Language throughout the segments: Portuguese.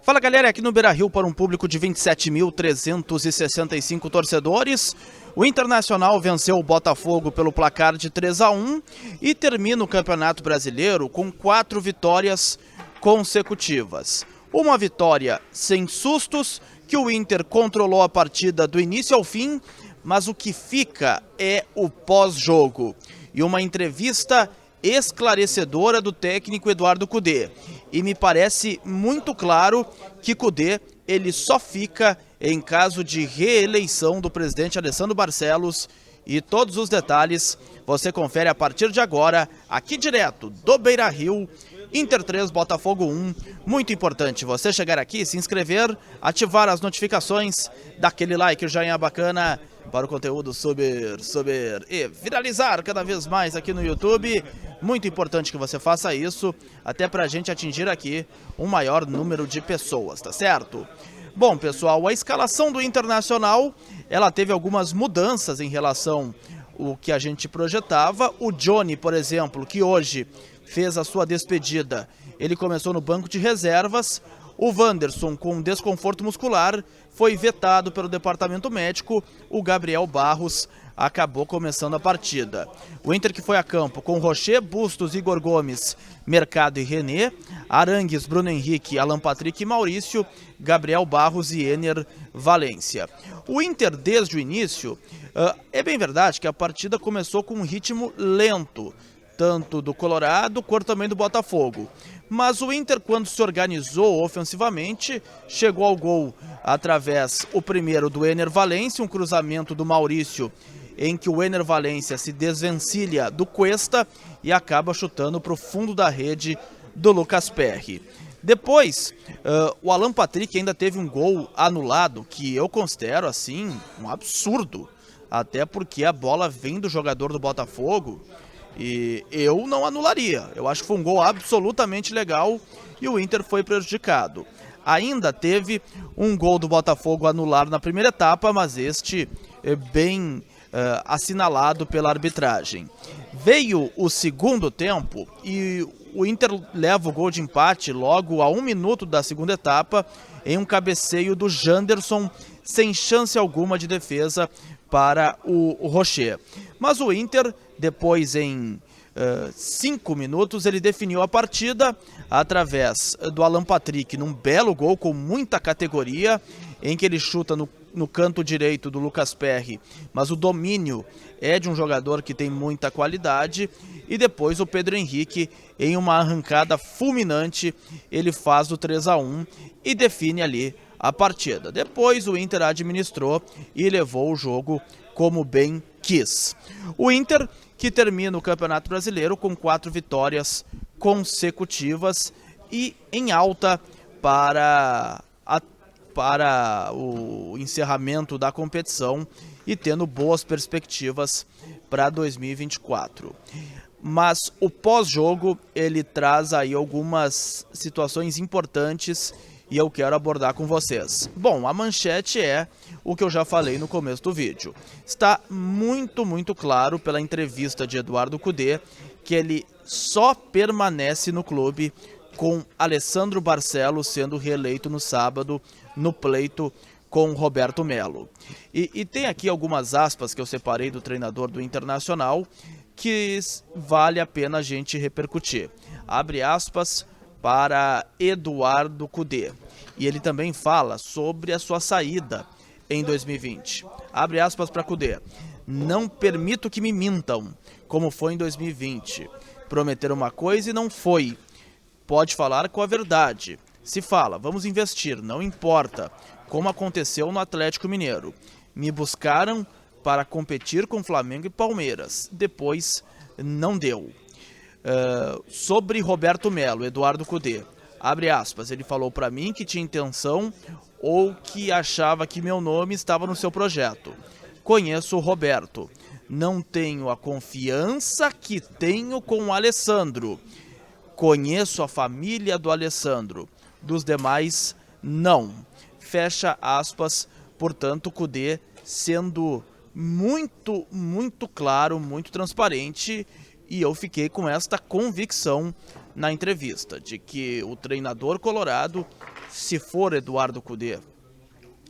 Fala galera, aqui no Beira-Rio para um público de 27.365 torcedores. O Internacional venceu o Botafogo pelo placar de 3-1 e termina o Campeonato Brasileiro com 4 vitórias consecutivas. Uma vitória sem sustos, que o Inter controlou a partida do início ao fim, mas o que fica é o pós-jogo. E uma entrevista esclarecedora do técnico Eduardo Cudê. E me parece muito claro que Cudê ele só fica em caso de reeleição do presidente Alessandro Barcelos. E todos os detalhes você confere a partir de agora, aqui direto do Beira-Rio, Inter 3, Botafogo 1. Muito importante você chegar aqui, se inscrever, ativar as notificações, dar aquele like, joinha bacana para o conteúdo subir e viralizar cada vez mais aqui no YouTube. Muito importante que você faça isso, até para a gente atingir aqui um maior número de pessoas, tá certo? Bom, pessoal, a escalação do Internacional, ela teve algumas mudanças em relação ao que a gente projetava. O Johnny, por exemplo, que hoje fez a sua despedida, ele começou no banco de reservas. O Wanderson, com desconforto muscular, foi vetado pelo departamento médico. O Gabriel Barros acabou começando a partida. O Inter que foi a campo com Rocher, Bustos, Igor Gomes, Mercado e René, Arangues, Bruno Henrique, Alan Patrick e Maurício, Gabriel Barros e Ener Valência. O Inter, desde o início, é bem verdade que a partida começou com um ritmo lento, tanto do Colorado quanto também do Botafogo. Mas o Inter, quando se organizou ofensivamente, chegou ao gol através, o primeiro do Ener Valência, um cruzamento do Maurício, em que o Ener Valência se desvencilha do Cuesta e acaba chutando para o fundo da rede do Lucas Perry. Depois, o Alan Patrick ainda teve um gol anulado, que eu considero assim um absurdo, até porque a bola vem do jogador do Botafogo. E eu não anularia. Eu acho que foi um gol absolutamente legal e o Inter foi prejudicado. Ainda teve um gol do Botafogo anulado na primeira etapa, mas este é bem assinalado pela arbitragem. Veio o segundo tempo e o Inter leva o gol de empate logo a 1 minuto da segunda etapa em um cabeceio do Janderson, sem chance alguma de defesa para o Rocher. Mas o Inter, depois em 5 minutos, ele definiu a partida através do Alan Patrick, num belo gol com muita categoria, em que ele chuta no canto direito do Lucas Perry, mas o domínio é de um jogador que tem muita qualidade. E depois o Pedro Henrique, em uma arrancada fulminante, ele faz o 3-1 e define ali a partida. Depois o Inter administrou e levou o jogo como bem quis. O Inter que termina o Campeonato Brasileiro com 4 vitórias consecutivas e em alta para o encerramento da competição e tendo boas perspectivas para 2024. Mas o pós-jogo ele traz aí algumas situações importantes e eu quero abordar com vocês. Bom, a manchete é o que eu já falei no começo do vídeo. Está muito claro pela entrevista de Eduardo Cudê que ele só permanece no clube com Alessandro Barcelos sendo reeleito no sábado no pleito com Roberto Melo. E tem aqui algumas aspas que eu separei do treinador do Internacional que vale a pena a gente repercutir. Abre aspas para Eduardo Cudê. E ele também fala sobre a sua saída em 2020. Abre aspas para Cudê. Não permito que me mintam, como foi em 2020. Prometeram uma coisa e não foi. Pode falar com a verdade. Se fala, vamos investir, não importa. Como aconteceu no Atlético Mineiro. Me buscaram para competir com Flamengo e Palmeiras. Depois não deu. Sobre Roberto Melo, Eduardo Cudê, abre aspas, ele falou para mim que tinha intenção ou que achava que meu nome estava no seu projeto. Conheço o Roberto, não tenho a confiança que tenho com o Alessandro. Conheço a família do Alessandro, dos demais não. Fecha aspas, portanto, Cudê sendo muito claro, muito transparente E eu fiquei com esta convicção na entrevista, de que o treinador colorado, se for Eduardo Cudê,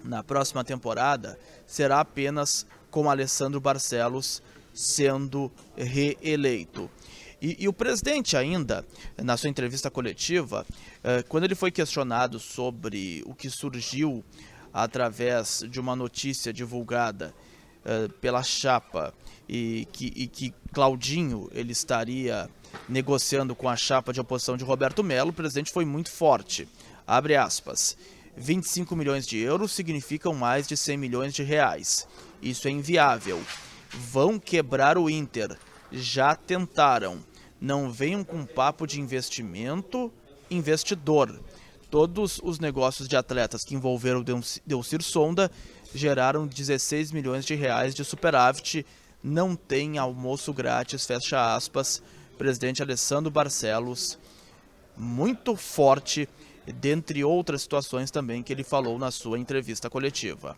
na próxima temporada, será apenas com Alessandro Barcelos sendo reeleito. E o presidente ainda, na sua entrevista coletiva, quando ele foi questionado sobre o que surgiu através de uma notícia divulgada pela chapa e que Claudinho ele estaria negociando com a chapa de oposição de Roberto Mello, o presidente foi muito forte. Abre aspas. 25 milhões de euros significam mais de 100 milhões de reais. Isso é inviável. Vão quebrar o Inter. Já tentaram. Não venham com papo de investimento, investidor. Todos os negócios de atletas que envolveram Delcir Sonda geraram 16 milhões de reais de superávit. Não tem almoço grátis, fecha aspas. Presidente Alessandro Barcelos, muito forte, dentre outras situações também que ele falou na sua entrevista coletiva.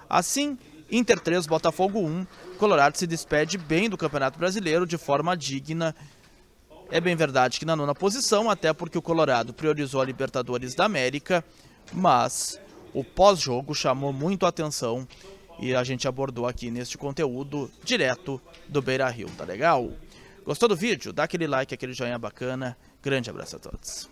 Assim, Inter 3, Botafogo 1, Colorado se despede bem do Campeonato Brasileiro de forma digna. É bem verdade que na 9ª posição, até porque o Colorado priorizou a Libertadores da América, mas o pós-jogo chamou muito a atenção e a gente abordou aqui neste conteúdo direto do Beira-Rio, tá legal? Gostou do vídeo? Dá aquele like, aquele joinha bacana. Grande abraço a todos.